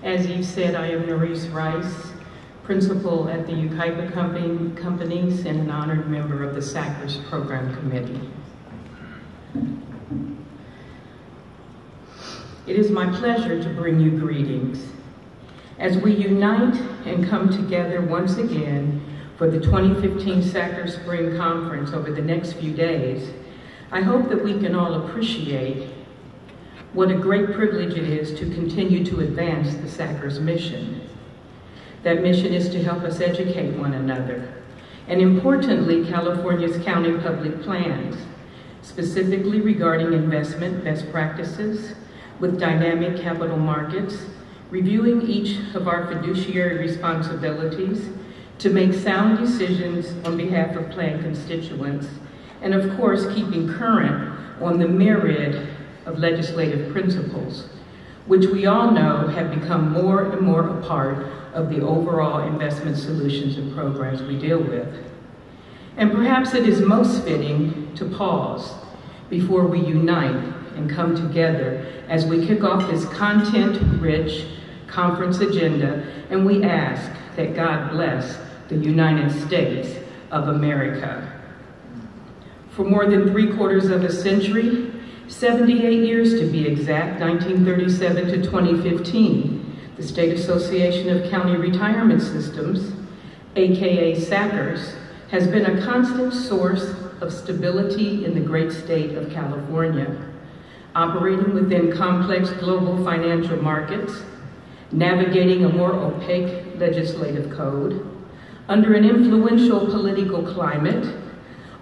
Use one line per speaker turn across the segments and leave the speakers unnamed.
As Eve said, I am Nerese Rice, principal at the Ukaipa Companies and an honored member of the Sacrs Program Committee. It is my pleasure to bring you greetings. As we unite and come together once again for the 2015 Sacrs Spring Conference over the next few days, I hope that we can all appreciate what a great privilege it is to continue to advance the Sacrs mission. That mission is to help us educate one another, and importantly, California's county public plans, specifically regarding investment best practices with dynamic capital markets, reviewing each of our fiduciary responsibilities to make sound decisions on behalf of plan constituents, and of course, keeping current on the myriad of legislative principles, which we all know have become more and more a part of the overall investment solutions and programs we deal with. And perhaps it is most fitting to pause before we unite and come together as we kick off this content-rich conference agenda, and we ask that God bless the United States of America. For more than 3/4 of a century, 78 years to be exact, 1937 to 2015, the State Association of County Retirement Systems, aka Sacrs, has been a constant source of stability in the great state of California, operating within complex global financial markets, navigating a more opaque legislative code, under an influential political climate,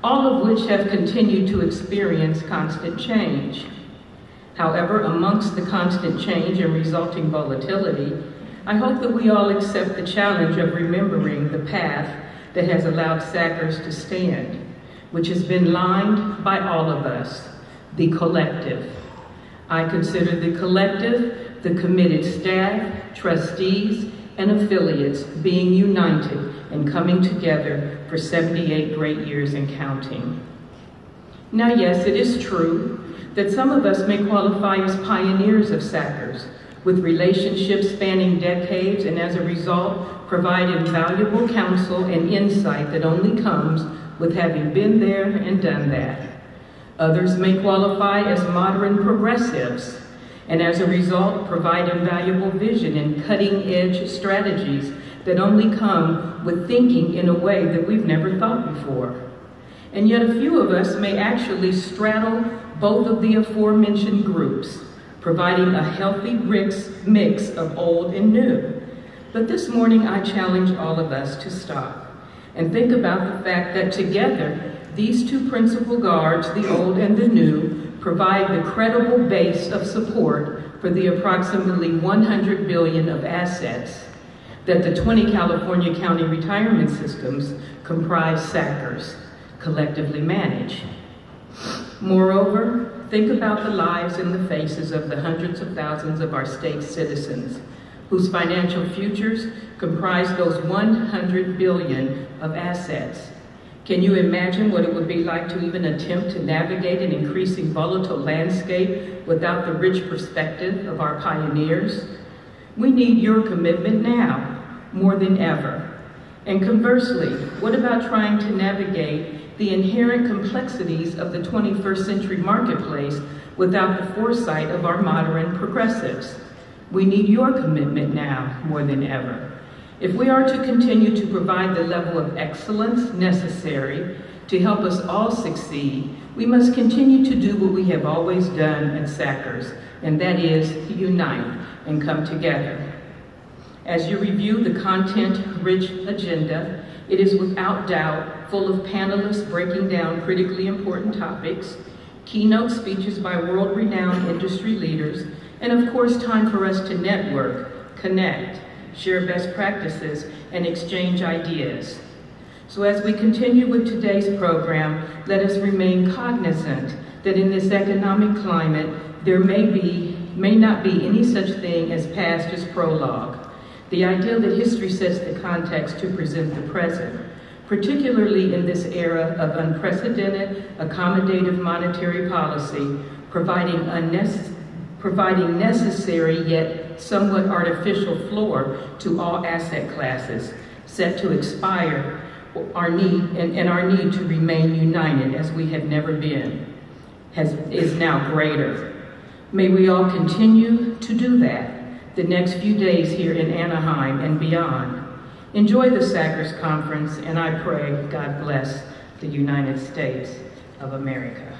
all of which have continued to experience constant change. However, amongst the constant change and resulting volatility, I hope that we all accept the challenge of remembering the path that has allowed Sacrs to stand, which has been lined by all of us, the collective. I consider the collective the committed staff, trustees, and affiliates being united and coming together for 78 great years and counting. Now, yes, it is true that some of us may qualify as pioneers of Sacrs, with relationships spanning decades, and as a result, provide invaluable counsel and insight that only comes with having been there and done that. Others may qualify as modern progressives, and as a result, provide invaluable vision and cutting-edge strategies that only come with thinking in a way that we've never thought before. And yet a few of us may actually straddle both of the aforementioned groups, providing a healthy mix of old and new. But this morning I challenge all of us to stop and think about the fact that together, these two principal guards, the old and the new, provide the credible base of support for the approximately $100 billion of assets that the 20 California county retirement systems comprise Sacrs collectively manage. Moreover, think about the lives and the faces of the hundreds of thousands of our state's citizens whose financial futures comprise those $100 billion of assets. Can you imagine what it would be like to even attempt to navigate an increasing volatile landscape without the rich perspective of our pioneers? We need your commitment now, more than ever. And conversely, what about trying to navigate the inherent complexities of the 21st century marketplace without the foresight of our modern progressives? We need your commitment now, more than ever. If we are to continue to provide the level of excellence necessary to help us all succeed, we must continue to do what we have always done at Sacrs, and that is to unite and come together. As you review the content-rich agenda, it is without doubt full of panelists breaking down critically important topics, keynote speeches by world-renowned industry leaders, and of course time for us to network, connect, share best practices, and exchange ideas. So as we continue with today's program, let us remain cognizant that in this economic climate, there may not be any such thing as past as prologue. The idea that history sets the context to present the present, particularly in this era of unprecedented accommodative monetary policy, providing providing necessary yet somewhat artificial floor to all asset classes set to expire our need to remain united as we have never been is now greater. May we all continue to do that the next few days here in Anaheim and beyond. Enjoy the Sacrs Conference, and I pray God bless the United States of America.